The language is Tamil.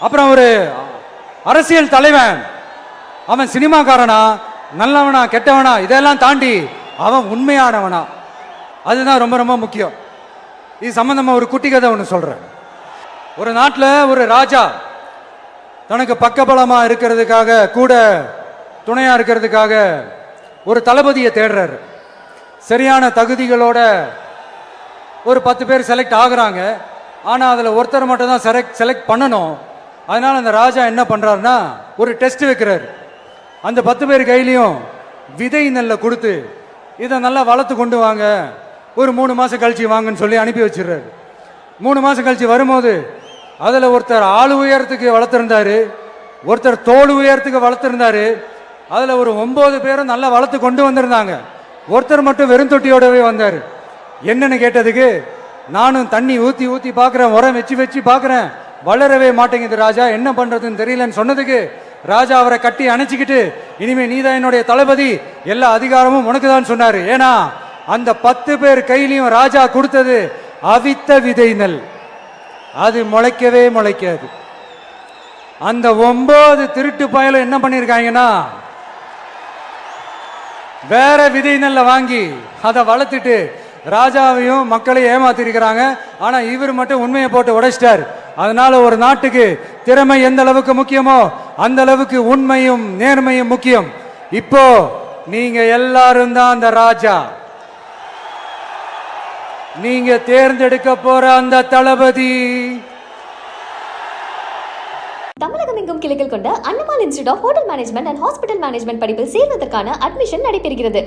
அப்புறம் ஒரு அரசியல் தலைவன், அவன் சினிமாக்காரனா நல்லவனா கெட்டவனா இதெல்லாம் தாண்டி அவன் உண்மையானவனா, அதுதான் ரொம்ப ரொம்ப முக்கியம். இது சம்பந்தமா ஒரு குட்டி கதை ஒன்று சொல்றேன். ஒரு நாட்டில் ஒரு ராஜா தனக்கு பக்கபலமா இருக்கிறதுக்காக, கூட துணையா இருக்கிறதுக்காக ஒரு தளபதியை தேடுறாரு. சரியான தகுதிகளோட ஒரு 10 பேர் செலக்ட் ஆகுறாங்க. ஆனால் அதில் ஒருத்தர் மட்டும் தான் செலக்ட் பண்ணணும். அதனால அந்த ராஜா என்ன பண்றாருன்னா ஒரு டெஸ்ட் வைக்கிறார். அந்த 10 பேர் கையிலையும் விதை நெல்லை கொடுத்து இதை நல்லா வளர்த்து கொண்டு வாங்க, ஒரு 3 மாசம் கழிச்சு வாங்கன்னு சொல்லி அனுப்பி வச்சிடுறாரு. 3 மாசம் கழிச்சு வரும்போது அதில் ஒருத்தர் ஆள் உயரத்துக்கு வளர்த்துருந்தாரு, ஒருத்தர் தோல் உயரத்துக்கு வளர்த்துருந்தாரு. அதில் ஒரு 9 பேரும் நல்லா வளர்த்து கொண்டு வந்திருந்தாங்க. ஒருத்தர் மட்டும் வெறும் தொட்டியோடவே வந்தார். என்னன்னு கேட்டதுக்கு, நானும் தண்ணி ஊற்றி ஊற்றி பார்க்குறேன், உரம் வச்சு வச்சு பார்க்குறேன், வளரவே மாட்டேங்குது ராஜா, என்ன பண்ணுறதுன்னு தெரியலன்னு சொன்னதுக்கு ராஜா அவரை கட்டி அணைச்சிக்கிட்டு, இனிமே நீதான் என்னுடைய தளபதி, எல்லா அதிகாரமும் உனக்கு தான் சொன்னார். ஏன்னா அந்த 10 பேர் கையிலையும் ராஜா கொடுத்தது அவித்த விதை நெல், அது முளைக்கவே முளைக்காது. அந்த 9 திருட்டு பயலும் என்ன பண்ணியிருக்காங்கன்னா வேற விதை நெல்லை வாங்கி அதை வளர்த்துட்டு ராஜாவையும் மக்களையும் ஏமாத்திருக்கிறாங்க. ஆனா இவர் மட்டும் உண்மையை போட்டு உடைச்சிட்டார். அதனால ஒரு நாட்டுக்கு திறமை எந்த அளவுக்கு முக்கியமோ அந்த அளவுக்கு உண்மையும் நேர்மையும் முக்கியம். இப்போ நீங்க எல்லாரும் தான் அந்த ராஜா. நீங்க தேர்ந்தெடுக்க போற அந்த தளபதி. தமிழகம் எங்கும் கிளைகள் கொண்ட Annamal institute of hotel management and hospital management படிப்பில் சேர்வதற்கான அட்மிஷன் நடைபெறுகிறது.